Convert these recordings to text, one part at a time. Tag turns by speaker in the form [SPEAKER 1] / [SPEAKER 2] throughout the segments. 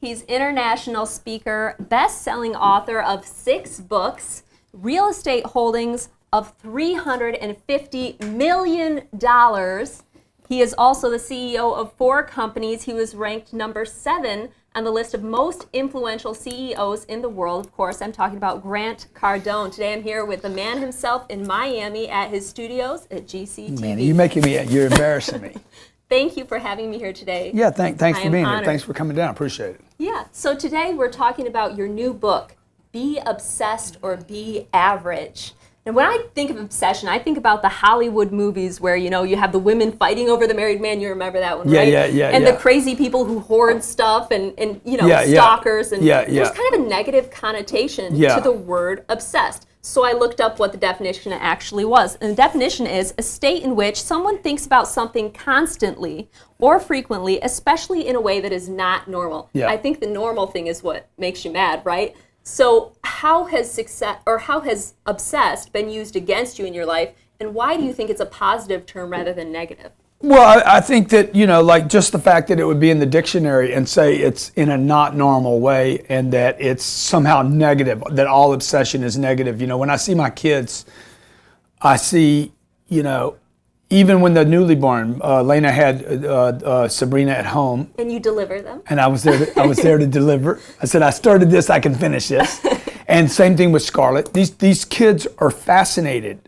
[SPEAKER 1] He's international speaker, best-selling author of 6 books, real estate holdings of $350 million. He is also the CEO of 4 companies. He was ranked number 7 on the list of most influential CEOs in the world. Of course, I'm talking about Grant Cardone. Today I'm here with the man himself in Miami at his studios at GCTV.
[SPEAKER 2] Man, you're embarrassing me.
[SPEAKER 1] Thank you for having me here today.
[SPEAKER 2] Yeah, thanks for being
[SPEAKER 1] honored.
[SPEAKER 2] here. Thanks for coming down. Appreciate it.
[SPEAKER 1] Yeah, so today we're talking about your new book, Be Obsessed or Be Average. And when I think of obsession, I think about the Hollywood movies where, you have the women fighting over the married man. You remember that one, right?
[SPEAKER 2] Yeah.
[SPEAKER 1] And the crazy people who hoard stuff and stalkers. And there's kind of a negative connotation to the word obsessed. So I looked up what the definition actually was. And the definition is a state in which someone thinks about something constantly or frequently, especially in a way that is not normal.
[SPEAKER 2] Yeah.
[SPEAKER 1] I think the normal thing is what makes you mad, right? So how has obsessed been used against you in your life, and why do you think it's a positive term rather than negative?
[SPEAKER 2] Well, I think that, like just the fact that it would be in the dictionary and say it's in a not normal way and that it's somehow negative, that all obsession is negative. When I see my kids, I see, even when the newly born, Lena had Sabrina at home.
[SPEAKER 1] And you deliver them.
[SPEAKER 2] And I was there to deliver. I said, I started this, I can finish this. And same thing with Scarlett. These kids are fascinated,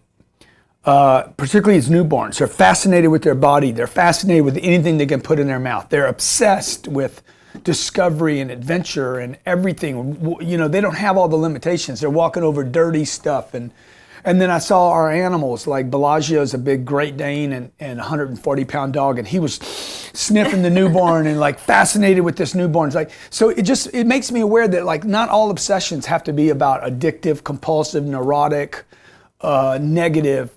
[SPEAKER 2] particularly as newborns. They're fascinated with their body. They're fascinated with anything they can put in their mouth. They're obsessed with discovery and adventure and everything. They don't have all the limitations. They're walking over dirty stuff. And then I saw our animals, like Bellagio's a big Great Dane and 140-pound dog, and he was sniffing the newborn and like fascinated with this newborn. So it makes me aware that not all obsessions have to be about addictive, compulsive, neurotic, negative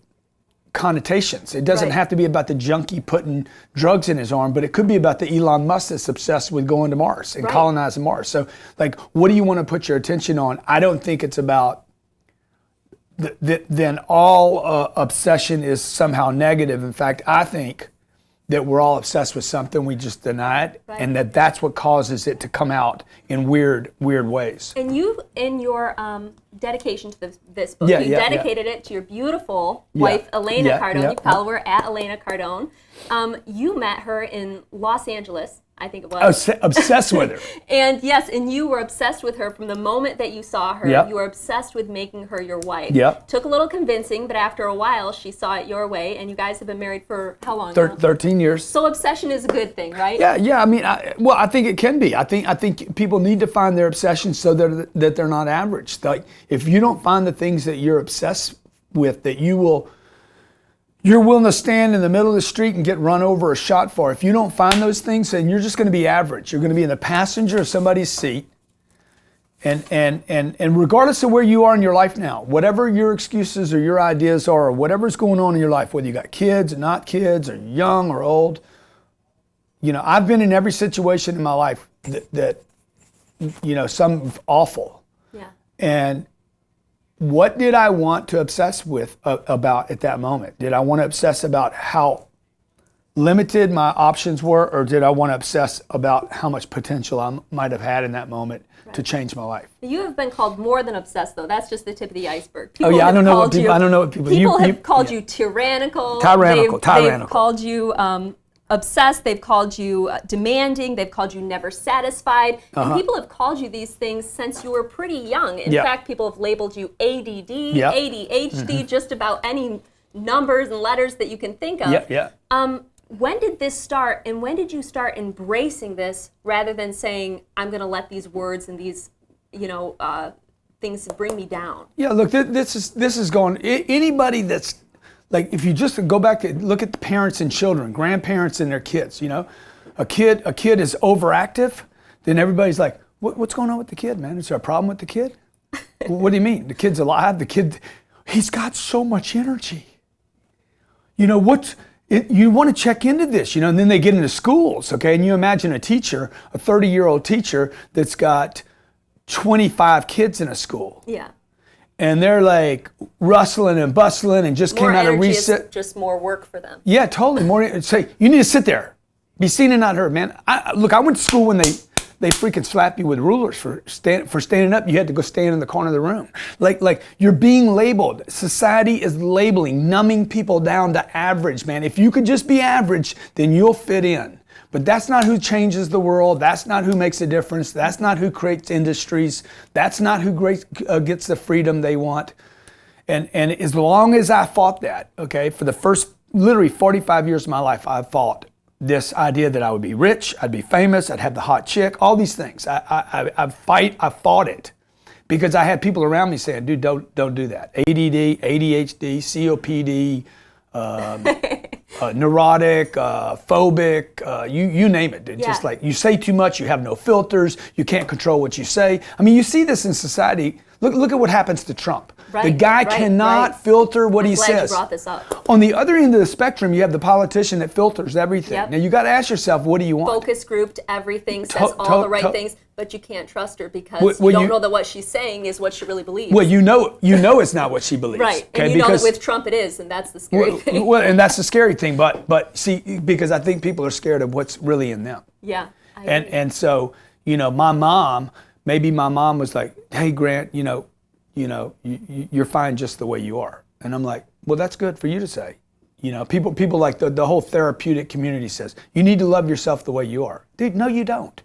[SPEAKER 2] connotations. It doesn't have to be about the junkie putting drugs in his arm, but it could be about the Elon Musk that's obsessed with going to Mars and colonizing Mars. So what do you want to put your attention on? I don't think it's about then all obsession is somehow negative. In fact, I think that we're all obsessed with something, we just deny it, and that's what causes it to come out in weird ways. And
[SPEAKER 1] you, in your dedication to this book, you dedicated it to your beautiful wife, Elena Cardone. You follow her at Elena Cardone. You met her in Los Angeles, I think it was.
[SPEAKER 2] Obsessed with her.
[SPEAKER 1] And yes, and you were obsessed with her from the moment that you saw her.
[SPEAKER 2] Yep.
[SPEAKER 1] You were obsessed with making her your wife.
[SPEAKER 2] Yep.
[SPEAKER 1] Took a little convincing, but after a while, she saw it your way, and you guys have been married for how long now?
[SPEAKER 2] 13 years.
[SPEAKER 1] So obsession is a good thing, right?
[SPEAKER 2] Yeah. I mean, I think it can be. I think people need to find their obsessions so that they're not average. Like, if you don't find the things that you're obsessed with, that you're willing to stand in the middle of the street and get run over or shot for. If you don't find those things, then you're just going to be average. You're going to be in the passenger of somebody's seat. And regardless of where you are in your life now, whatever your excuses or your ideas are, or whatever's going on in your life, whether you got kids or not kids or young or old, I've been in every situation in my life that some awful.
[SPEAKER 1] Yeah.
[SPEAKER 2] And what did I want to obsess with about at that moment? Did I want to obsess about how limited my options were, or did I want to obsess about how much potential I might have had in that moment to change my life?
[SPEAKER 1] You have been called more than obsessed, though. That's just the tip of the iceberg.
[SPEAKER 2] I don't know what people.
[SPEAKER 1] People have called you tyrannical.
[SPEAKER 2] Tyrannical.
[SPEAKER 1] They've called you obsessed. They've called you demanding. They've called you never satisfied. And people have called you these things since you were pretty young. In fact, people have labeled you ADD, ADHD, just about any numbers and letters that you can think of. When did this start, and when did you start embracing this rather than saying, I'm going to let these words and these, things bring me down? Yeah, look,
[SPEAKER 2] this is going. Anybody that's like, if you just go back and look at the parents and children, grandparents and their kids, a kid is overactive, then everybody's like, what's going on with the kid, man? Is there a problem with the kid? What do you mean? The kid's alive. He's got so much energy. You want to check into this, and then they get into schools, okay? And you imagine a teacher, a 30-year-old teacher that's got 25 kids in a school.
[SPEAKER 1] Yeah.
[SPEAKER 2] And they're like rustling and bustling and just
[SPEAKER 1] more
[SPEAKER 2] came out of
[SPEAKER 1] reset.
[SPEAKER 2] reset.
[SPEAKER 1] Just more work for them.
[SPEAKER 2] Yeah, totally. More. Say, you need to sit there, be seen and not heard, man. I went to school when they freaking slap you with rulers for standing up. You had to go stand in the corner of the room. Like you're being labeled. Society is labeling, numbing people down to average, man. If you could just be average, then you'll fit in. But that's not who changes the world. That's not who makes a difference. That's not who creates industries. That's not who gets the freedom they want. And as long as I fought that, okay, for the first literally 45 years of my life, I fought this idea that I would be rich, I'd be famous, I'd have the hot chick, all these things. I fought it because I had people around me saying, dude, don't do that. ADD, ADHD, COPD, neurotic, phobic, you name it. Dude. Just like you say too much, you have no filters, you can't control what you say. I mean, you see this in society. Look at what happens to Trump. The guy cannot filter what he says.
[SPEAKER 1] I'm glad you brought this up.
[SPEAKER 2] On the other end of the spectrum, you have the politician that filters everything. Yep. Now you got to ask yourself, what do you want?
[SPEAKER 1] Focus grouped everything, says all the right things, but you can't trust her because you don't know that what she's saying is what she really believes.
[SPEAKER 2] Well, you know it's not what she believes.
[SPEAKER 1] Right, and you know that with Trump it is, and that's the scary thing.
[SPEAKER 2] Well, and that's the scary thing, but see, because I think people are scared of what's really in them.
[SPEAKER 1] Yeah,
[SPEAKER 2] and so, maybe my mom was like, hey, Grant, you're fine just the way you are. And I'm like, well, that's good for you to say. People like the whole therapeutic community says, you need to love yourself the way you are. Dude, no, you don't.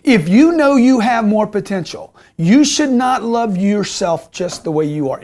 [SPEAKER 2] If you know you have more potential, you should not love yourself just the way you are.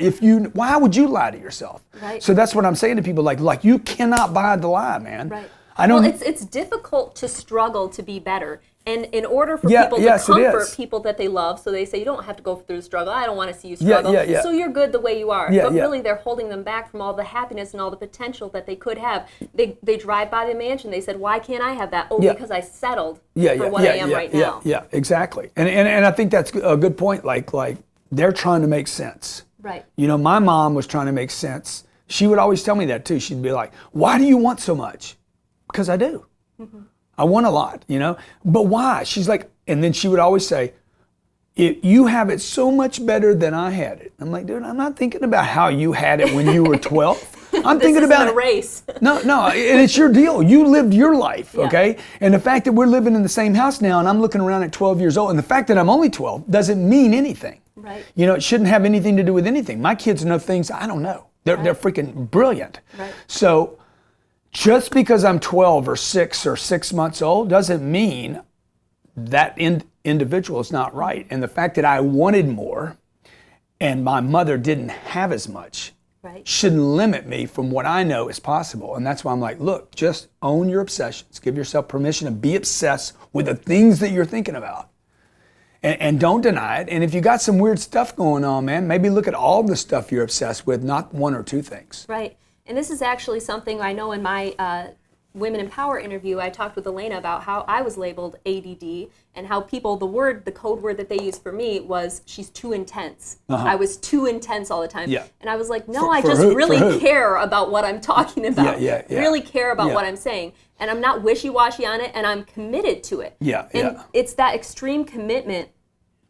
[SPEAKER 2] Why would you lie to yourself?
[SPEAKER 1] Right.
[SPEAKER 2] So that's what I'm saying to people, like you cannot buy the lie, man.
[SPEAKER 1] Right. It's difficult to struggle to be better. And in order for people to comfort people that they love, so they say, you don't have to go through the struggle. I don't want to see you struggle. So you're good the way you are. But really, they're holding them back from all the happiness and all the potential that they could have. They drive by the mansion. They said, why can't I have that? Oh, because I settled for what I am right now.
[SPEAKER 2] Yeah, exactly. And I think that's a good point. Like they're trying to make sense.
[SPEAKER 1] Right.
[SPEAKER 2] My mom was trying to make sense. She would always tell me that too. She'd be like, why do you want so much? Because I do. Mm-hmm. I want a lot, but why? She's like, and then she would always say, you have it so much better than I had it. I'm like, dude, I'm not thinking about how you had it when you were 12. I'm thinking about
[SPEAKER 1] a race.
[SPEAKER 2] No, and it's your deal. You lived your life, okay? And the fact that we're living in the same house now and I'm looking around at 12 years old, and the fact that I'm only 12 doesn't mean anything.
[SPEAKER 1] Right.
[SPEAKER 2] It shouldn't have anything to do with anything. My kids know things I don't know. They're freaking brilliant.
[SPEAKER 1] Right.
[SPEAKER 2] So just because I'm 12 or 6 months old doesn't mean that individual is not right. And the fact that I wanted more and my mother didn't have as much shouldn't limit me from what I know is possible. And that's why I'm like, look, just own your obsessions. Give yourself permission to be obsessed with the things that you're thinking about. And don't deny it. And if you got some weird stuff going on, man, maybe look at all the stuff you're obsessed with, not one or two things.
[SPEAKER 1] Right. And this is actually something I know in my Women in Power interview, I talked with Elena about how I was labeled ADD and how people, the code word that they used for me was, she's too intense. I was too intense all the time. Yeah. And I was like, no, I just really care about what I'm talking about. Really care about what I'm saying. And I'm not wishy-washy on it, and I'm committed to it. And it's that extreme commitment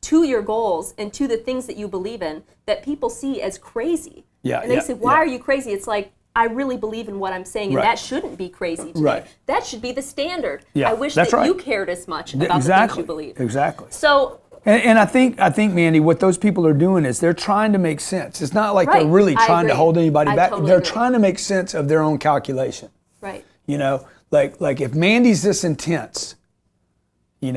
[SPEAKER 1] to your goals and to the things that you believe in that people see as crazy. And they say, why are you crazy? It's like, I really believe in what I'm saying, and that shouldn't be crazy today. That should be the standard. I wish that you cared as much about the things you believe.
[SPEAKER 2] Exactly.
[SPEAKER 1] So,
[SPEAKER 2] and I think, Mandy, what those people are doing is they're trying to make sense. It's not like they're really trying to hold anybody back. They're trying to make sense of their own calculation.
[SPEAKER 1] Right.
[SPEAKER 2] Like if Mandy's this intense, and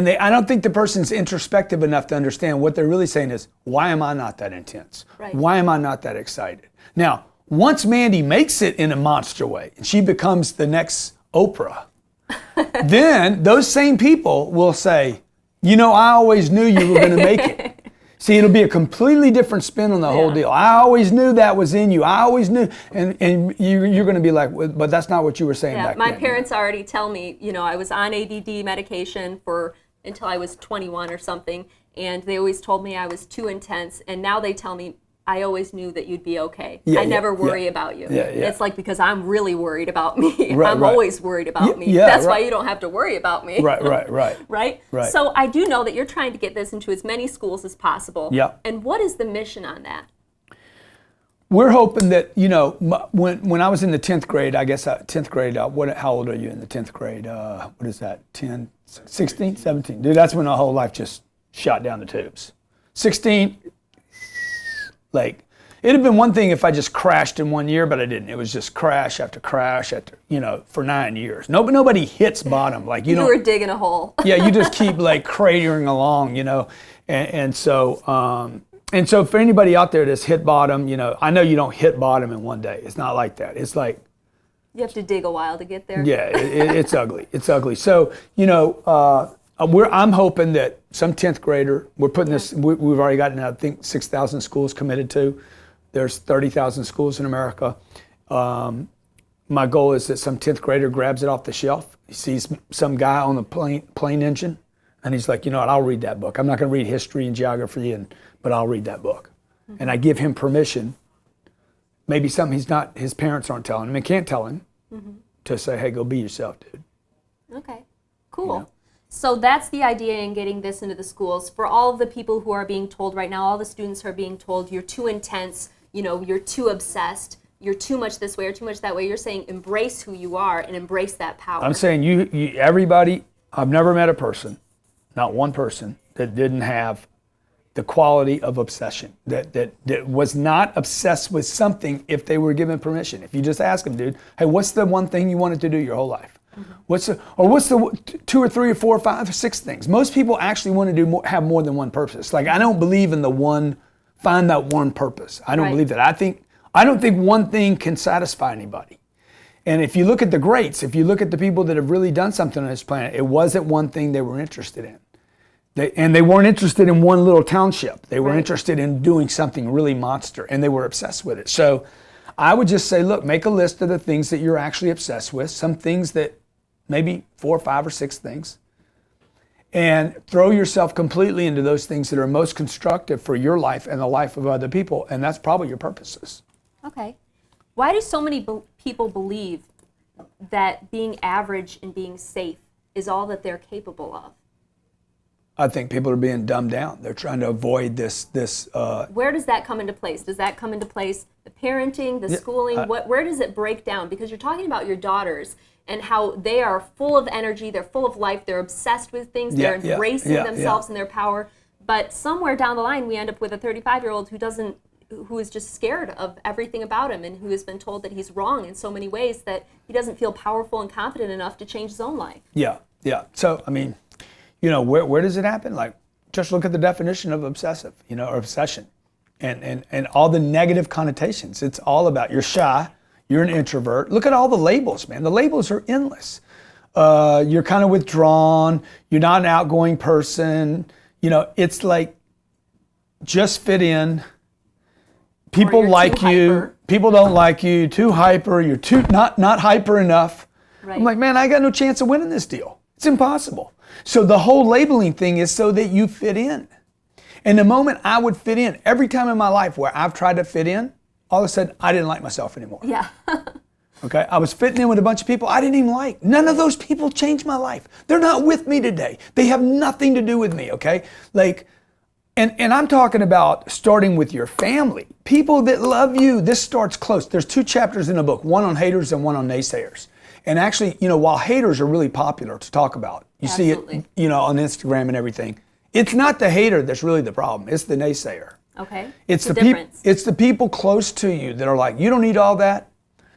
[SPEAKER 2] I don't think the person's introspective enough to understand what they're really saying is, why am I not that intense? Why am I not that excited? Now, once Mandy makes it in a monster way and she becomes the next Oprah, then those same people will say, I always knew you were going to make it. See, it'll be a completely different spin on the whole deal. I always knew that was in you. I always knew. And you're going to be like, but that's not what you were saying back then.
[SPEAKER 1] My parents already tell me, I was on ADD medication until I was 21 or something. And they always told me I was too intense. And now they tell me, I always knew that you'd be okay. I never worry about you. It's like, because I'm really worried about me. I'm always worried about me. That's why you don't have to worry about me. Right? So I do know that you're trying to get this into as many schools as possible. And what is the mission on that?
[SPEAKER 2] we're hoping that, when I was in the 10th grade, I guess 10th grade, how old are you in the 10th grade? What is that, 10, 16, 17? Dude, that's when my whole life just shot down the tubes. 16, like, it'd have been one thing if I just crashed in 1 year, but I didn't. It was just crash after, for 9 years. Nobody hits bottom. Like,
[SPEAKER 1] you were digging a hole.
[SPEAKER 2] Yeah, you just keep like cratering along, and so for anybody out there that's hit bottom, I know you don't hit bottom in one day. It's not like that. It's like
[SPEAKER 1] you have to dig a while to get there.
[SPEAKER 2] Yeah, it's ugly. It's ugly. So I'm hoping that some 10th grader, we're putting this. We've already gotten, I think, 6,000 schools committed to. There's 30,000 schools in America. My goal is that some 10th grader grabs it off the shelf. He sees some guy on the plane engine, and he's like, you know what, I'll read that book. I'm not going to read history and geography, but I'll read that book. Mm-hmm. And I give him permission, maybe something his parents aren't telling him and can't tell him, to say, hey, go be yourself, dude.
[SPEAKER 1] Okay, cool. So that's the idea in getting this into the schools. For all of the people who are being told right now, all the students are being told, you're too intense, you're too obsessed, you're too much this way or too much that way. You're saying embrace who you are and embrace that power.
[SPEAKER 2] I'm saying everybody, I've never met a person, not one person, that didn't have the quality of obsession, that was not obsessed with something if they were given permission. If you just ask them, dude, hey, what's the one thing you wanted to do your whole life? What's the 2 or 3 or 4 or 5 or 6 things? Most people actually want to have more than one purpose. Like, I don't believe in find that one purpose. I don't believe that. I don't think one thing can satisfy anybody. And if you look at the greats, if you look at the people that have really done something on this planet, it wasn't one thing they were interested in. They weren't interested in one little township. They were interested in doing something really monster, and they were obsessed with it. So I would just say, look, make a list of the things that you're actually obsessed with, some things that maybe 4 or 5 or 6 things, and throw yourself completely into those things that are most constructive for your life and the life of other people, and that's probably your purposes.
[SPEAKER 1] Okay. Why do so many people believe that being average and being safe is all that they're capable of?
[SPEAKER 2] I think people are being dumbed down. They're trying to avoid this.
[SPEAKER 1] Where does that come into place? Does that come into place the parenting, the schooling? Where does it break down? Because you're talking about your daughters and how they are full of energy, they're full of life, they're obsessed with things, they're embracing themselves and their power. But somewhere down the line, we end up with a 35-year-old who is just scared of everything about him and who has been told that he's wrong in so many ways that he doesn't feel powerful and confident enough to change his own life.
[SPEAKER 2] Yeah. So, I mean, where does it happen? Like, just look at the definition of obsessive, or obsession, and all the negative connotations. It's all about you're shy, you're an introvert. Look at all the labels, man. The labels are endless. You're kind of withdrawn. You're not an outgoing person. It's like just fit in. People like you. Hyper. People don't like you. Too hyper. You're too not hyper enough. Right. I'm like, man, I got no chance of winning this deal. It's impossible. So the whole labeling thing is so that you fit in. And the moment I would fit in, every time in my life where I've tried to fit in, all of a sudden I didn't like myself anymore.
[SPEAKER 1] Yeah.
[SPEAKER 2] Okay, I was fitting in with a bunch of people I didn't even like. None of those people changed my life. They're not with me today. They have nothing to do with me, okay? And I'm talking about starting with your family. People that love you. This starts close. There's 2 chapters in the book, one on haters and one on naysayers. And actually, while haters are really popular to talk about, you Absolutely. See it, on Instagram and everything, it's not the hater that's really the problem. It's the naysayer.
[SPEAKER 1] Okay.
[SPEAKER 2] It's the people close to you that are like, you don't need all that.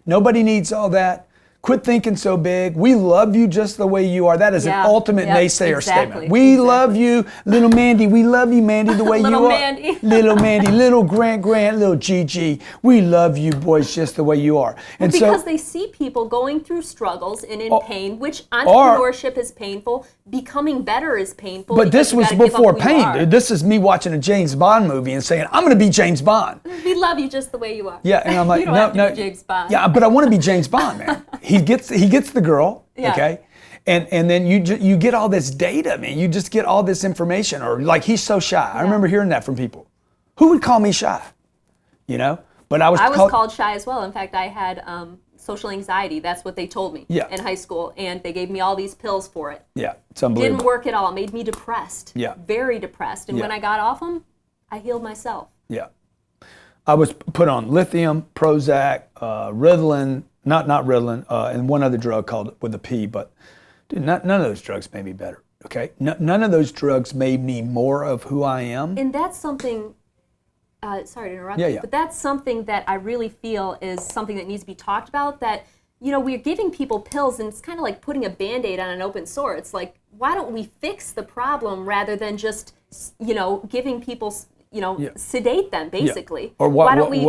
[SPEAKER 2] Nobody needs all that. Quit thinking so big. We love you just the way you are. That is an ultimate naysayer statement. We love you, little Mandy. We love you, Mandy, the way you are.
[SPEAKER 1] Mandy.
[SPEAKER 2] Little Mandy, little Grant, little Gigi. We love you, boys, just the way you are.
[SPEAKER 1] And because they see people going through struggles and in pain, which entrepreneurship is painful, becoming better is painful.
[SPEAKER 2] But this was before pain, dude. This is me watching a James Bond movie and saying, I'm going to be James Bond.
[SPEAKER 1] We love you just the way you are.
[SPEAKER 2] Yeah, and I'm like,
[SPEAKER 1] you don't have to be James Bond.
[SPEAKER 2] Yeah, but I want to be James Bond, man. He gets the girl, okay? And then you get all this data, man. You just get all this information, or like, he's so shy. Yeah. I remember hearing that from people. Who would call me shy? But I was
[SPEAKER 1] called shy as well. In fact, I had social anxiety. That's what they told me in high school, and they gave me all these pills for it.
[SPEAKER 2] Yeah, it's unbelievable.
[SPEAKER 1] Didn't work at all. Made me depressed.
[SPEAKER 2] Yeah.
[SPEAKER 1] Very depressed. And when I got off them, I healed myself.
[SPEAKER 2] Yeah. I was put on lithium, Prozac, Ritalin, not Ritalin, and one other drug called with a P, but dude, none of those drugs made me better, okay? None of those drugs made me more of who I am.
[SPEAKER 1] And that's something, sorry to interrupt you, but that's something that I really feel is something that needs to be talked about, that, you know, we're giving people pills and it's kind of like putting a Band-Aid on an open sore. It's like, why don't we fix the problem rather than just, you know, giving people, you know, sedate them basically.
[SPEAKER 2] Yeah. Or why don't we?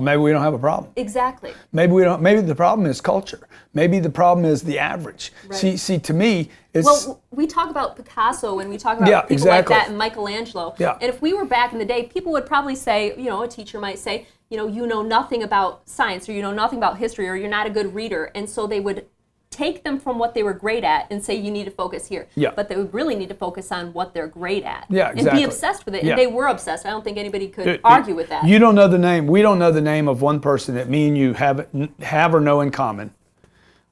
[SPEAKER 2] Maybe we don't have a problem.
[SPEAKER 1] Exactly.
[SPEAKER 2] Maybe we don't. Maybe the problem is culture. Maybe the problem is the average. Right. See, to me, it's.
[SPEAKER 1] Well, we talk about Picasso and we talk about people like that and Michelangelo.
[SPEAKER 2] Yeah.
[SPEAKER 1] And if we were back in the day, people would probably say, you know, a teacher might say, you know nothing about science, or you know nothing about history, or you're not a good reader, and so they would take them from what they were great at and say you need to focus here.
[SPEAKER 2] Yeah.
[SPEAKER 1] But they would really need to focus on what they're great at.
[SPEAKER 2] Yeah, exactly.
[SPEAKER 1] And be obsessed with it.
[SPEAKER 2] Yeah.
[SPEAKER 1] And they were obsessed. I don't think anybody could argue with that.
[SPEAKER 2] You don't know the name. We don't know the name of one person that me and you have or know in common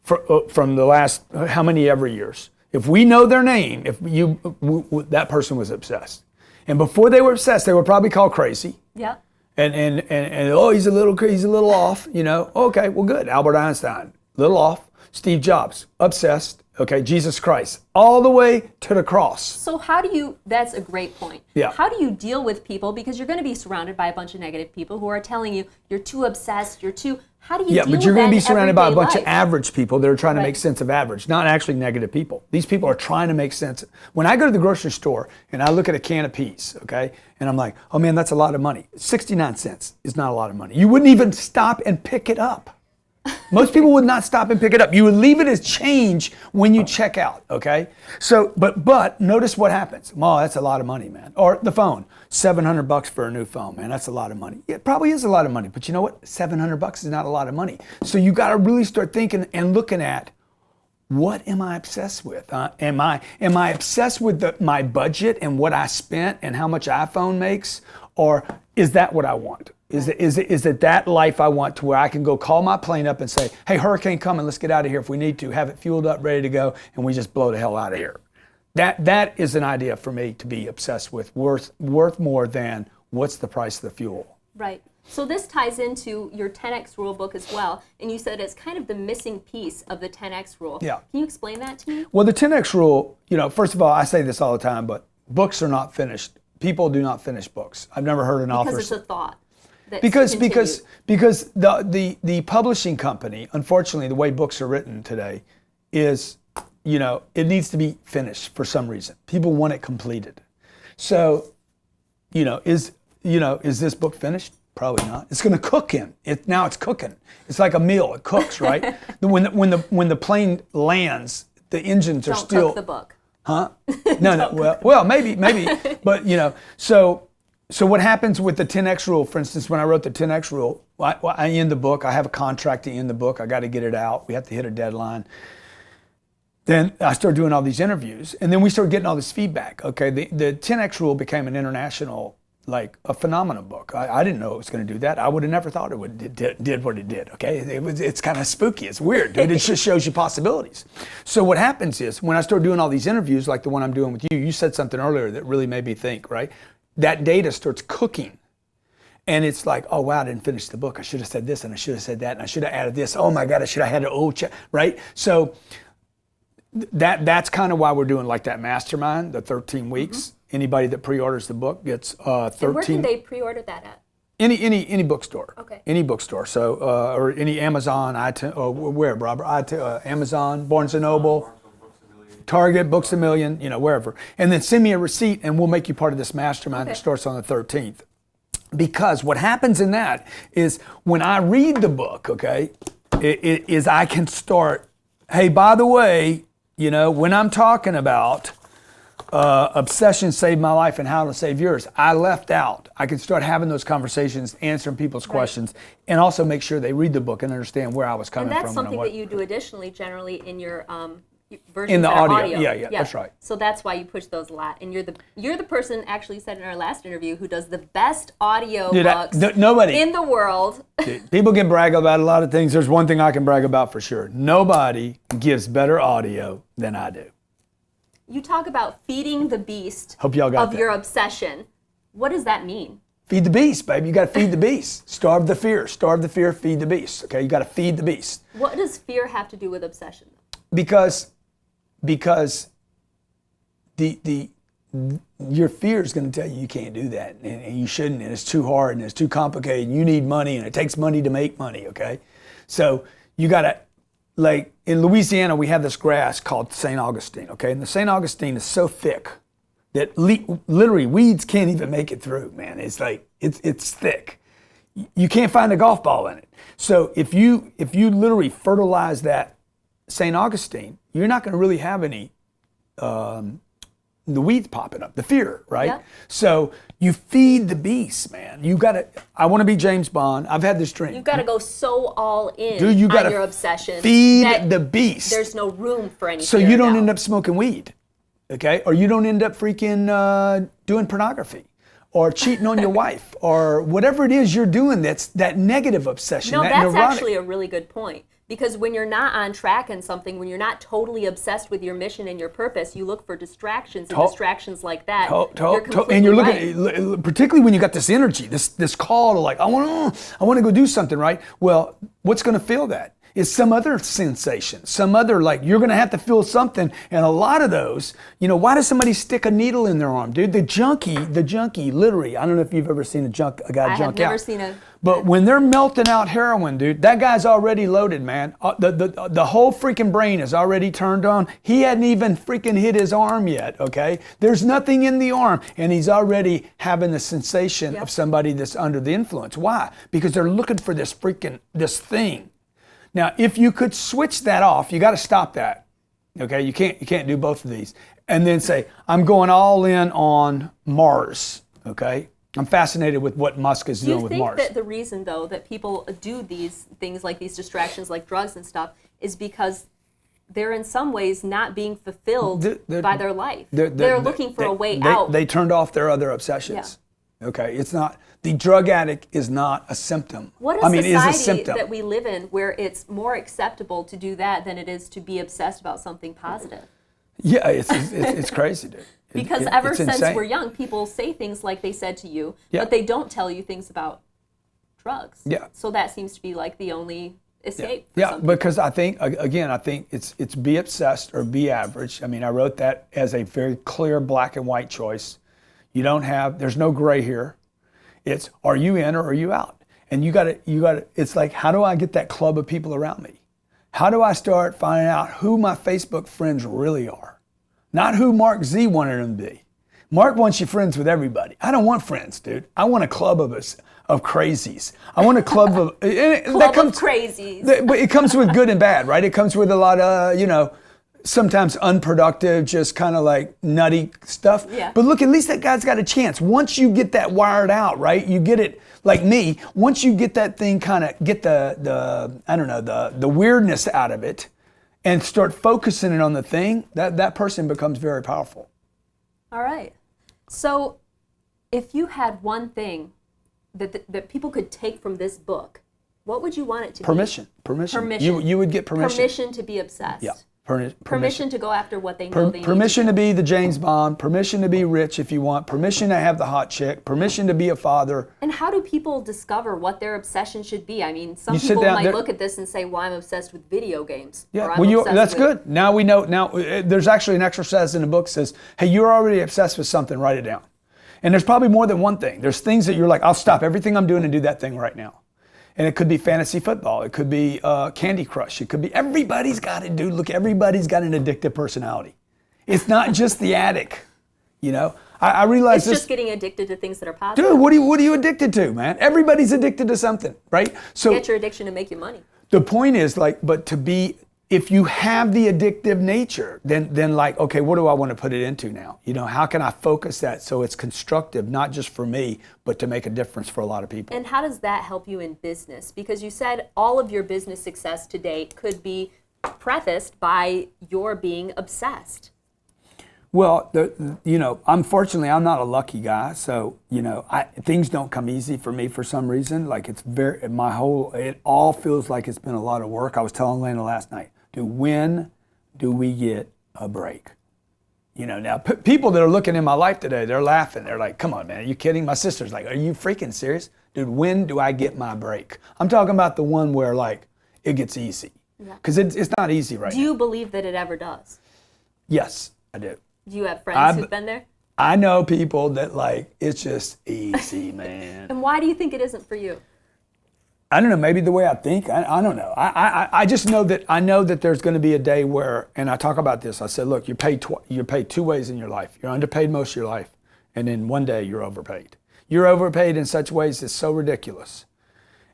[SPEAKER 2] from the last how many ever years. If we know their name, that person was obsessed. And before they were obsessed, they were probably called crazy.
[SPEAKER 1] Yeah.
[SPEAKER 2] And oh, he's a little off, you know. Okay, well, good. Albert Einstein, little off. Steve Jobs, obsessed. Okay, Jesus Christ, all the way to the cross.
[SPEAKER 1] So how do you, that's a great point.
[SPEAKER 2] Yeah.
[SPEAKER 1] How do you deal with people, because you're going to be surrounded by a bunch of negative people who are telling you you're too obsessed, you're too, how do you deal with that? Yeah, but you're going to be surrounded by a bunch of average people that are trying to make sense of average, not actually negative people. These people are trying to make sense. When I go to the grocery store and I look at a can of peas, okay, and I'm like, oh man, that's a lot of money. 69 cents is not a lot of money. You wouldn't even stop and pick it up. Most people would not stop and pick it up. You would leave it as change when you check out, okay? So, but notice what happens. Oh, that's a lot of money, man. Or the phone, $700 for a new phone, man. That's a lot of money. It probably is a lot of money, but you know what? $700 is not a lot of money. So you got to really start thinking and looking at, what am I obsessed with? Am I obsessed with my budget and what I spent and how much iPhone makes, or is that what I want? Is it that life I want, to where I can go call my plane up and say, hey, hurricane coming, let's get out of here if we need to, have it fueled up, ready to go, and we just blow the hell out of here. That is an idea for me to be obsessed with, worth more than what's the price of the fuel. Right. So this ties into your 10X rule book as well, and you said it's kind of the missing piece of the 10X rule. Yeah. Can you explain that to me?
[SPEAKER 2] Well, the 10X rule, you know, first of all, I say this all the time, books are not finished. People do not finish books. I've never heard an author.
[SPEAKER 1] Because it's a thought.
[SPEAKER 2] Because the publishing company, unfortunately, the way books are written today is, you know, it needs to be finished for some reason. People want it completed. So, is this book finished? Probably not. It's going to cook in. Now it's cooking. It's like a meal. It cooks, right? when the plane lands, the engines are still.
[SPEAKER 1] Don't cook the book.
[SPEAKER 2] Huh? No. Well, maybe, but So what happens with the 10X rule, for instance, when I wrote the 10X rule, I end the book. I have a contract to end the book. I got to get it out. We have to hit a deadline. Then I started doing all these interviews, and then we started getting all this feedback. Okay, the 10X rule became an international, like a phenomenal book. I didn't know it was going to do that. I would have never thought it did what it did. Okay, it's kind of spooky. It's weird, dude. It just shows you possibilities. So what happens is, when I started doing all these interviews, like the one I'm doing with you, you said something earlier that really made me think, right? That data starts cooking. And it's like, oh, wow, I didn't finish the book. I should have said this, and I should have said that, and I should have added this. Oh, my God, I should have had it, right? So that's kind of why we're doing like that mastermind, the 13 weeks. Mm-hmm. Anybody that pre-orders the book gets 13.
[SPEAKER 1] And where can they pre-order that at?
[SPEAKER 2] Any bookstore.
[SPEAKER 1] Okay.
[SPEAKER 2] Any bookstore. So, or any Amazon, iTunes, or where, Robert? Amazon, Barnes & Noble. Target, Books A Million, wherever. And then send me a receipt and we'll make you part of this mastermind that starts on the 13th. Because what happens in that is, when I read the book, okay, is I can start, hey, by the way, when I'm talking about obsession saved my life and how to save yours, I left out. I can start having those conversations, answering people's questions, and also make sure they read the book and understand where I was coming from.
[SPEAKER 1] And that's something that you do additionally generally in your versions in the
[SPEAKER 2] audio. Yeah, that's right.
[SPEAKER 1] So that's why you push those a lot. And you're the person, actually said in our last interview, who does the best audio books
[SPEAKER 2] nobody
[SPEAKER 1] in the world.
[SPEAKER 2] People can brag about a lot of things. There's one thing I can brag about for sure. Nobody gives better audio than I do.
[SPEAKER 1] You talk about feeding the beast
[SPEAKER 2] Hope y'all got
[SPEAKER 1] of your obsession. What does that mean?
[SPEAKER 2] Feed the beast, baby. You got to feed the beast. Starve the fear, feed the beast. Okay, you got to feed the beast.
[SPEAKER 1] What does fear have to do with obsession?
[SPEAKER 2] Because your fear is going to tell you can't do that, and you shouldn't, and it's too hard, and it's too complicated, and you need money, and it takes money to make money, okay? So you got to, like in Louisiana, we have this grass called St. Augustine, okay? And the St. Augustine is so thick that literally weeds can't even make it through, man. It's like, it's thick. You can't find a golf ball in it. So if you literally fertilize that St. Augustine, you're not going to really have any the weeds popping up, the fear, right?
[SPEAKER 1] Yeah.
[SPEAKER 2] So you feed the beast, man. You got to, I want to be James Bond. I've had this dream.
[SPEAKER 1] You've got to go so all in
[SPEAKER 2] Dude, you
[SPEAKER 1] on your obsession.
[SPEAKER 2] Feed the beast.
[SPEAKER 1] There's no room for any
[SPEAKER 2] So
[SPEAKER 1] fear
[SPEAKER 2] you don't
[SPEAKER 1] now.
[SPEAKER 2] end up smoking weed, okay? Or you don't end up freaking doing pornography or cheating on your wife or whatever it is you're doing that's that negative obsession,
[SPEAKER 1] No,
[SPEAKER 2] that
[SPEAKER 1] that's
[SPEAKER 2] neurotic.
[SPEAKER 1] actually a really good point. Because when you're not on track in something, when you're not totally obsessed with your mission and your purpose, you look for distractions, and distractions like that.
[SPEAKER 2] And you're looking, particularly when you got this energy, this call to like, I want to go do something, right? Well, what's going to fill that? Is some other sensation, some other, like, you're going to have to feel something. And a lot of those, why does somebody stick a needle in their arm, dude? The junkie, literally, I don't know if you've ever seen a guy junk out.
[SPEAKER 1] I have never seen a...
[SPEAKER 2] But when they're melting out heroin, dude, that guy's already loaded, man. The whole freaking brain is already turned on. He hadn't even freaking hit his arm yet, okay? There's nothing in the arm, and he's already having the sensation of somebody that's under the influence. Why? Because they're looking for this thing. Now, if you could switch that off, you got to stop that, okay? You can't do both of these. And then say, I'm going all in on Mars, okay? I'm fascinated with what Musk is doing with Mars.
[SPEAKER 1] Do you think that the reason, though, that people do these things like these distractions like drugs and stuff is because they're in some ways not being fulfilled by their life? They're looking for a way out.
[SPEAKER 2] They turned off their other obsessions. Yeah. Okay, it's not, the drug addict is not a symptom.
[SPEAKER 1] What is society that we live in where it's more acceptable to do that than it is to be obsessed about something positive?
[SPEAKER 2] Yeah, it's crazy, dude.
[SPEAKER 1] Because ever since we're young, people say things like they said to you, but they don't tell you things about drugs.
[SPEAKER 2] Yeah.
[SPEAKER 1] So that seems to be like the only escape.
[SPEAKER 2] Yeah, because I think it's be obsessed or be average. I mean, I wrote that as a very clear black and white choice. There's no gray here. It's, are you in or are you out? And you gotta, it's like, how do I get that club of people around me? How do I start finding out who my Facebook friends really are? Not who Mark Z wanted them to be. Mark wants you friends with everybody. I don't want friends, dude. I want a club of crazies. I want a club of...
[SPEAKER 1] of crazies.
[SPEAKER 2] But it comes with good and bad, right? It comes with a lot of, sometimes unproductive, just kind of like nutty stuff.
[SPEAKER 1] Yeah.
[SPEAKER 2] But look, at least that guy's got a chance. Once you get that wired out, right? You get it, like me, once you get that thing get the weirdness out of it and start focusing it on the thing, that person becomes very powerful.
[SPEAKER 1] All right. So if you had one thing that people could take from this book, what would you want it to be? Permission.
[SPEAKER 2] You would get permission.
[SPEAKER 1] Permission to be obsessed.
[SPEAKER 2] Yeah.
[SPEAKER 1] Permission to go after what they know they need.
[SPEAKER 2] Permission to be the James Bond. Permission to be rich if you want. Permission to have the hot chick. Permission to be a father.
[SPEAKER 1] And how do people discover what their obsession should be? I mean, some people might look at this and say, well, I'm obsessed with video games.
[SPEAKER 2] Yeah, that's good. Now we know. Now there's actually an exercise in the book that says, hey, you're already obsessed with something, write it down. And there's probably more than one thing. There's things that you're like, I'll stop everything I'm doing and do that thing right now. And it could be fantasy football. It could be Candy Crush. It could be, everybody's got it, dude. Look, everybody's got an addictive personality. It's not just the addict, I realize
[SPEAKER 1] it's just getting addicted to things that are positive.
[SPEAKER 2] Dude, what are you addicted to, man? Everybody's addicted to something, right? So
[SPEAKER 1] get your addiction to make you money.
[SPEAKER 2] The point is, if you have the addictive nature, then like, okay, what do I want to put it into now? How can I focus that so it's constructive, not just for me, but to make a difference for a lot of people?
[SPEAKER 1] And how does that help you in business? Because you said all of your business success to date could be prefaced by your being obsessed.
[SPEAKER 2] Well, unfortunately, I'm not a lucky guy, so things don't come easy for me for some reason. Like it all feels like it's been a lot of work. I was telling Lena last night, dude, when do we get a break? Now people that are looking in my life today, they're laughing. They're like, come on, man, are you kidding? My sister's like, are you freaking serious? Dude, when do I get my break? I'm talking about the one where like it gets easy. Because it's not easy right now.
[SPEAKER 1] Do you believe that it ever does?
[SPEAKER 2] Yes, I do.
[SPEAKER 1] Do you have friends who've been there?
[SPEAKER 2] I know people that like, it's just easy, man.
[SPEAKER 1] And why do you think it isn't for you?
[SPEAKER 2] I don't know, maybe the way I think, I don't know. I just know that there's going to be a day where, and I talk about this, I said, look, you're paid two ways in your life. You're underpaid most of your life, and then one day you're overpaid. You're overpaid in such ways that's so ridiculous.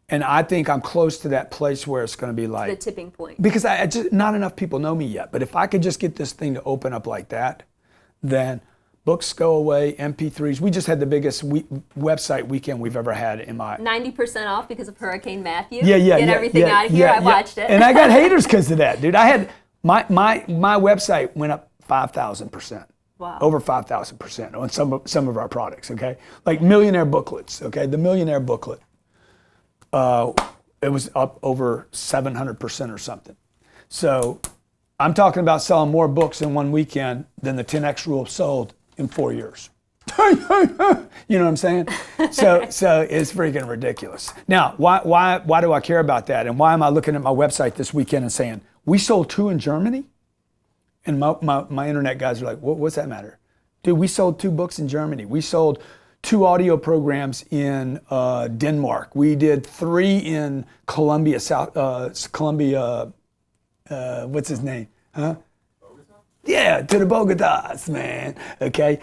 [SPEAKER 2] And I think I'm close to that place where it's going to be like
[SPEAKER 1] the tipping point.
[SPEAKER 2] Because I just not enough people know me yet. But if I could just get this thing to open up like that, then books go away, MP3s. We just had the biggest website weekend we've ever had in my
[SPEAKER 1] 90% off because of Hurricane Matthew.
[SPEAKER 2] Yeah.
[SPEAKER 1] Get everything out of here. I watched it.
[SPEAKER 2] And I got haters because of that, dude. I had my website went up 5,000%.
[SPEAKER 1] Wow.
[SPEAKER 2] Over 5,000% on some of our products. Okay, like millionaire booklets. Okay, the millionaire booklet. It was up over 700% or something. So I'm talking about selling more books in one weekend than the 10X rule sold in 4 years. You know what I'm saying? So it's freaking ridiculous. Now, why do I care about that? And why am I looking at my website this weekend and saying, we sold 2 in Germany? And my internet guys are like, what's that matter? Dude, we sold 2 books in Germany. We sold 2 audio programs in Denmark. We did 3 in Colombia, what's his name? Huh? Bogota? Yeah, to the Bogotas, man. Okay.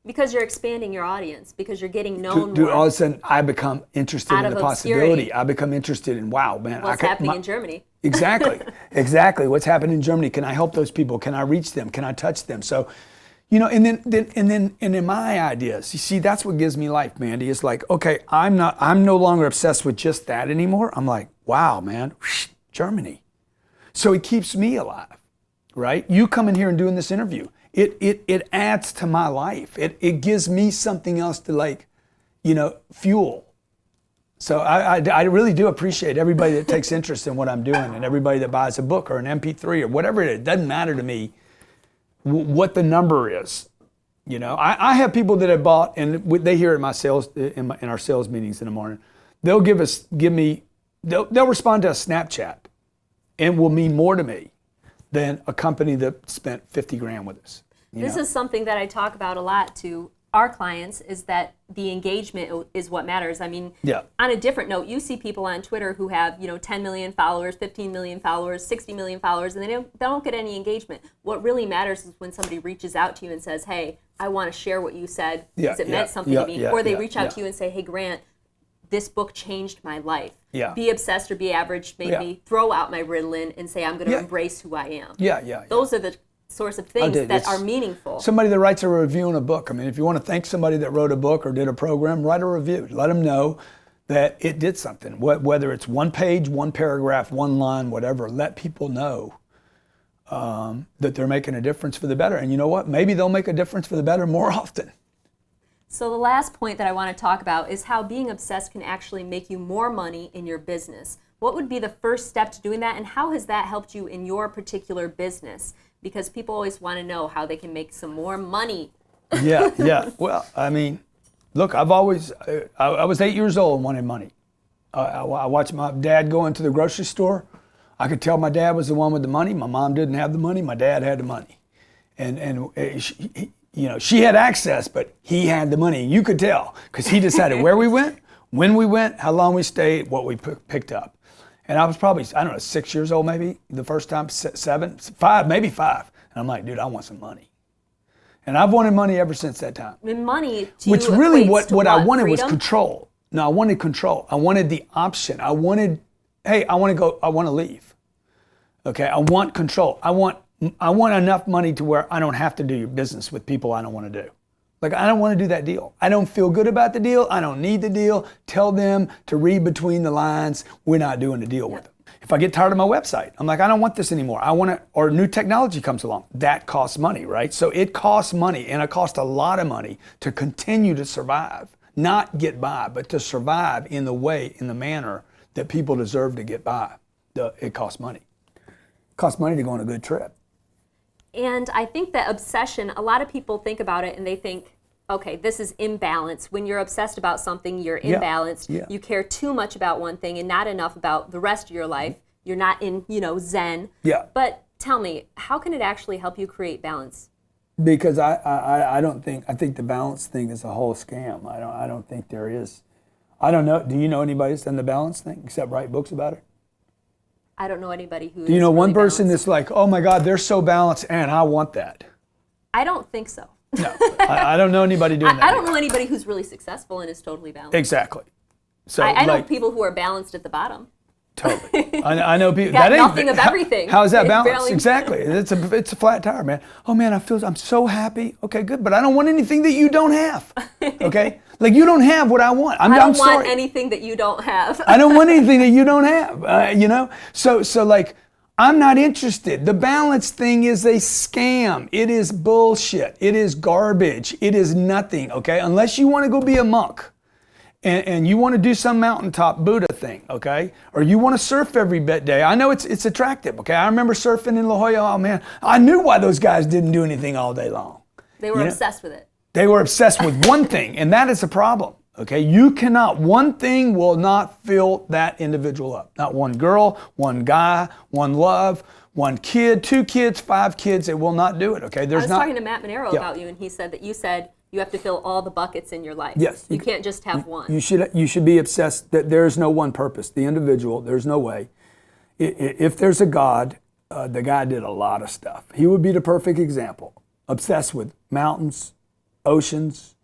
[SPEAKER 1] Because you're expanding your audience, because you're getting known
[SPEAKER 2] Dude,
[SPEAKER 1] more.
[SPEAKER 2] all of a sudden, I become interested in the possibility. I become interested in, wow, man.
[SPEAKER 1] What's happening in Germany?
[SPEAKER 2] Exactly. What's happening in Germany? Can I help those people? Can I reach them? Can I touch them? So, and then my ideas. You see, that's what gives me life, Mandy. It's like, okay, I'm no longer obsessed with just that anymore. I'm like, wow, man, Germany. So it keeps me alive, right? You coming here and doing this interview, it adds to my life. It gives me something else to fuel. So I really do appreciate everybody that takes interest in what I'm doing and everybody that buys a book or an MP3 or whatever it is. It doesn't matter to me what the number is. I have people that have bought, and they hear it in our sales meetings in the morning. They'll they'll respond to a Snapchat and will mean more to me than a company that spent 50 grand with us.
[SPEAKER 1] This is something that I talk about a lot to our clients, is that the engagement is what matters. I mean, on a different note, you see people on Twitter who have 10 million followers, 15 million followers, 60 million followers, and they don't get any engagement. What really matters is when somebody reaches out to you and says, hey, I want to share what you said because it meant something to me. Or they reach out to you and say, hey, Grant, this book changed my life. Be obsessed or be average made me throw out my Ritalin and say, I'm going to embrace who I am. Those are the sorts of things that are meaningful.
[SPEAKER 2] Somebody that writes a review on a book. I mean, if you want to thank somebody that wrote a book or did a program, write a review. Let them know that it did something. Whether it's 1 page, 1 paragraph, 1 line, whatever, let people know that they're making a difference for the better. And you know what? Maybe they'll make a difference for the better more often.
[SPEAKER 1] So the last point that I want to talk about is how being obsessed can actually make you more money in your business. What would be the first step to doing that, and how has that helped you in your particular business? Because people always want to know how they can make some more money.
[SPEAKER 2] Yeah. Well, I mean, look, I was 8 years old and wanted money. I watched my dad go into the grocery store. I could tell my dad was the one with the money. My mom didn't have the money. My dad had the money. And she had access, but he had the money. You could tell because he decided where we went, when we went, how long we stayed, what we picked up. And I was probably, 6 years old maybe, the first time, 7, 5, maybe 5. And I'm like, dude, I want some money. And I've wanted money ever since that time.
[SPEAKER 1] And money to
[SPEAKER 2] Which really what I wanted
[SPEAKER 1] freedom?
[SPEAKER 2] was control. No, I wanted control. I wanted the option. I want to leave. Okay, I want control. I want enough money to where I don't have to do business with people I don't want to do. Like, I don't want to do that deal. I don't feel good about the deal. I don't need the deal. Tell them to read between the lines. We're not doing the deal with them. If I get tired of my website, I'm like, I don't want this anymore. Or new technology comes along. That costs money, right? So it costs money, and it costs a lot of money to continue to survive. Not get by, but to survive in the manner that people deserve to get by. It costs money. It costs money to go on a good trip.
[SPEAKER 1] And I think that obsession, a lot of people think about it and they think, okay, this is imbalance. When you're obsessed about something, you're imbalanced.
[SPEAKER 2] Yeah.
[SPEAKER 1] You care too much about one thing and not enough about the rest of your life. You're not in, zen.
[SPEAKER 2] Yeah.
[SPEAKER 1] But tell me, how can it actually help you create balance?
[SPEAKER 2] Because I think the balance thing is a whole scam. I don't think there is. I don't know. Do you know anybody that's done the balance thing except write books about it?
[SPEAKER 1] I don't know anybody who.
[SPEAKER 2] Do you know
[SPEAKER 1] really
[SPEAKER 2] one person
[SPEAKER 1] balanced.
[SPEAKER 2] that's like, oh my God, they're so balanced, and I want that?
[SPEAKER 1] I don't think so.
[SPEAKER 2] No, I don't know anybody doing that.
[SPEAKER 1] I don't know anybody who's really successful and is totally balanced.
[SPEAKER 2] Exactly. So
[SPEAKER 1] I know people who are balanced at the bottom.
[SPEAKER 2] Totally. I know people.
[SPEAKER 1] Got
[SPEAKER 2] that
[SPEAKER 1] nothing of everything.
[SPEAKER 2] How is that
[SPEAKER 1] They
[SPEAKER 2] balanced?
[SPEAKER 1] barely-
[SPEAKER 2] Exactly. It's a flat tire, man. Oh man, I'm so happy. Okay, good. But I don't want anything that you don't have. Okay? Like you don't have what I want.
[SPEAKER 1] I don't want
[SPEAKER 2] sorry.
[SPEAKER 1] anything that you don't have.
[SPEAKER 2] I don't want anything that you don't have. So like, I'm not interested. The balance thing is a scam. It is bullshit. It is garbage. It is nothing. Okay? Unless you want to go be a monk. And you want to do some mountaintop Buddha thing, okay? Or you want to surf every day. I know it's attractive, okay? I remember surfing in La Jolla. Oh man, I knew why those guys didn't do anything all day long.
[SPEAKER 1] They were obsessed with it.
[SPEAKER 2] They were obsessed with one thing, and that is a problem, okay? One thing will not fill that individual up. Not one girl, one guy, one love, one kid, 2 kids, 5 kids. It will not do it, okay?
[SPEAKER 1] I was talking to Matt Monero about you, and he said that you said you have to fill all the buckets in your life.
[SPEAKER 2] Yes.
[SPEAKER 1] You can't just have one.
[SPEAKER 2] You should be obsessed that there is no one purpose. The individual, there's no way. If there's a God, the guy did a lot of stuff. He would be the perfect example. Obsessed with mountains, oceans,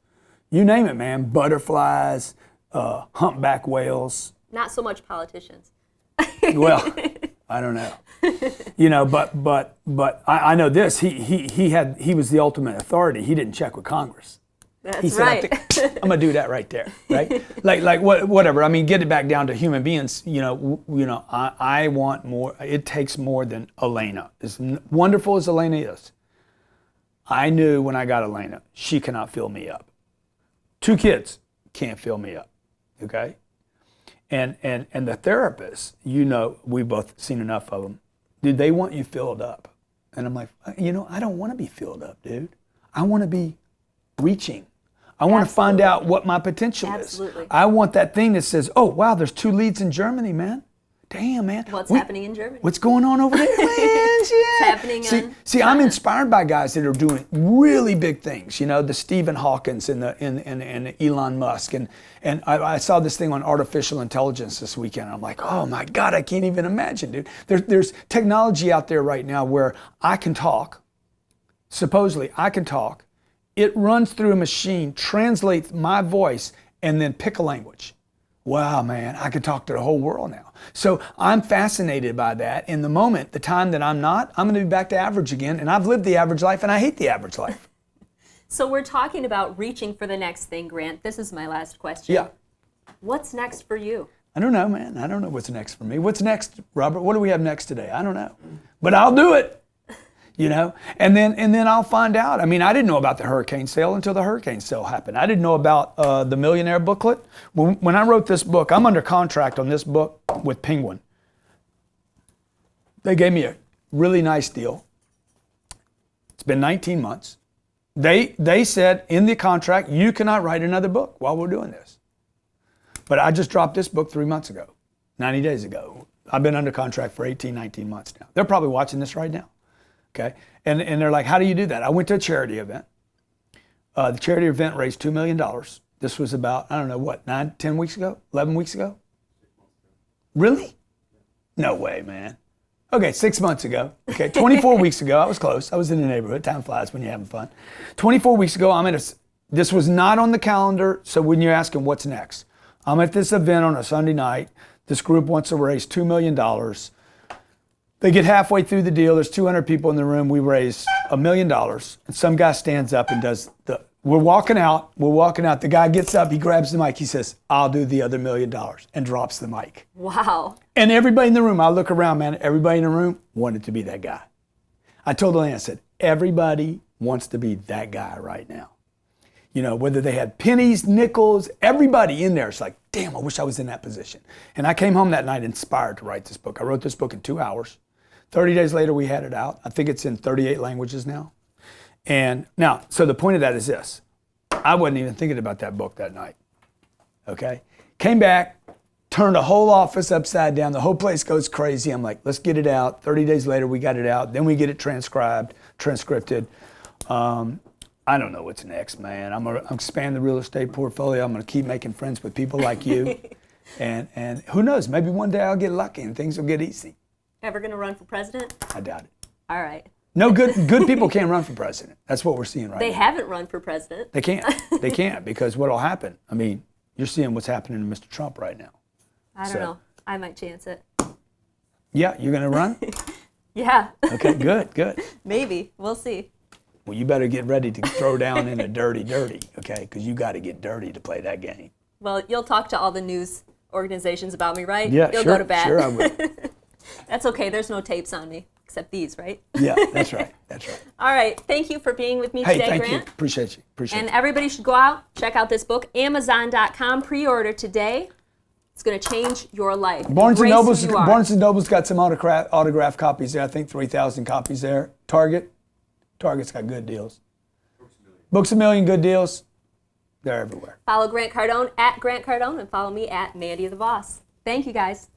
[SPEAKER 2] you name it, man. Butterflies, humpback whales.
[SPEAKER 1] Not so much politicians.
[SPEAKER 2] Well, I don't know. But I know this. He was the ultimate authority. He didn't check with Congress.
[SPEAKER 1] That's
[SPEAKER 2] He said,
[SPEAKER 1] right.
[SPEAKER 2] I'm gonna do that right there, right? like whatever. I mean, get it back down to human beings. I want more. It takes more than Elena. As wonderful as Elena is, I knew when I got Elena, she cannot fill me up. 2 kids can't fill me up. Okay. And the therapists, we've both seen enough of them. Dude, they want you filled up. And I'm like, I don't want to be filled up, dude. I want to be reaching. I want to find out what my potential
[SPEAKER 1] Absolutely.
[SPEAKER 2] is. I want that thing that says, oh, wow, there's 2 leads in Germany, man. Damn, man.
[SPEAKER 1] What's happening in Germany?
[SPEAKER 2] What's going on over there, man?
[SPEAKER 1] What's happening in
[SPEAKER 2] See, I'm inspired by guys that are doing really big things. The Stephen Hawkins and Elon Musk. And I saw this thing on artificial intelligence this weekend. I'm like, oh my God, I can't even imagine, dude. There's technology out there right now where I can talk. Supposedly, I can talk. It runs through a machine, translates my voice, and then pick a language. Wow, man, I could talk to the whole world now. So I'm fascinated by that. In the time that I'm not, I'm going to be back to average again. And I've lived the average life, and I hate the average life.
[SPEAKER 1] So we're talking about reaching for the next thing, Grant. This is my last question.
[SPEAKER 2] Yeah.
[SPEAKER 1] What's next for you?
[SPEAKER 2] I don't know, man. I don't know what's next for me. What's next, Robert? What do we have next today? I don't know. But I'll do it. And then I'll find out. I mean, I didn't know about the hurricane sale until the hurricane sale happened. I didn't know about the Millionaire booklet. When I wrote this book, I'm under contract on this book with Penguin. They gave me a really nice deal. It's been 19 months. They said in the contract, you cannot write another book while we're doing this. But I just dropped this book 3 months ago, 90 days ago. I've been under contract for 18, 19 months now. They're probably watching this right now. Okay, and they're like, how do you do that? I went to a charity event. The charity event raised $2 million. This was about, 10 weeks ago, 11 weeks ago? Really? No way, man. Okay, 6 months ago. Okay, 24 weeks ago, I was close. I was in the neighborhood. Time flies when you're having fun. 24 weeks ago, this was not on the calendar, so when you're asking what's next, I'm at this event on a Sunday night. This group wants to raise $2 million. They get halfway through the deal. There's 200 people in the room. We raise $1 million. And some guy stands up and we're walking out. The guy gets up, he grabs the mic. He says, I'll do the other $1 million, and drops the mic.
[SPEAKER 1] Wow.
[SPEAKER 2] And everybody in the room, I look around, man, everybody in the room wanted to be that guy. I told Elaine, I said, everybody wants to be that guy right now. Whether they had pennies, nickels, everybody in there is like, damn, I wish I was in that position. And I came home that night inspired to write this book. I wrote this book in 2 hours. 30 days later, we had it out. I think it's in 38 languages now. And now, so the point of that is this. I wasn't even thinking about that book that night. Okay? Came back, turned a whole office upside down. The whole place goes crazy. I'm like, let's get it out. 30 days later, we got it out. Then we get it transcripted. I don't know what's next, man. I'm gonna expand the real estate portfolio. I'm gonna keep making friends with people like you. and who knows, maybe one day I'll get lucky and things will get easy.
[SPEAKER 1] Ever gonna run for president?
[SPEAKER 2] I doubt it.
[SPEAKER 1] All right.
[SPEAKER 2] No, good people can't run for president. That's what we're seeing right now.
[SPEAKER 1] They haven't run for president.
[SPEAKER 2] They can't. They can't because what'll happen, I mean, you're seeing what's happening to Mr. Trump right now.
[SPEAKER 1] I don't know. I might chance it.
[SPEAKER 2] Yeah, you're gonna run?
[SPEAKER 1] Yeah.
[SPEAKER 2] Okay, good.
[SPEAKER 1] Maybe. We'll see.
[SPEAKER 2] Well, you better get ready to throw down in a dirty, okay? Because you got to get dirty to play that game.
[SPEAKER 1] Well, you'll talk to all the news organizations about me, right?
[SPEAKER 2] Yeah,
[SPEAKER 1] You'll
[SPEAKER 2] sure.
[SPEAKER 1] go to bat.
[SPEAKER 2] Sure, I will.
[SPEAKER 1] That's okay. There's no tapes on me except these, right?
[SPEAKER 2] Yeah, that's right.
[SPEAKER 1] All right. Thank you for being with me
[SPEAKER 2] Hey,
[SPEAKER 1] today,
[SPEAKER 2] thank
[SPEAKER 1] Grant.
[SPEAKER 2] you. Appreciate you.
[SPEAKER 1] And everybody should go out, check out this book, Amazon.com, pre-order today. It's going to change your life.
[SPEAKER 2] Barnes and
[SPEAKER 1] Embrace who you are.
[SPEAKER 2] Noble's got some autograph copies there. I think 3,000 copies there. Target's got good deals. Books A Million, good deals. They're everywhere.
[SPEAKER 1] Follow Grant Cardone at Grant Cardone and follow me at Mandy the Boss. Thank you, guys.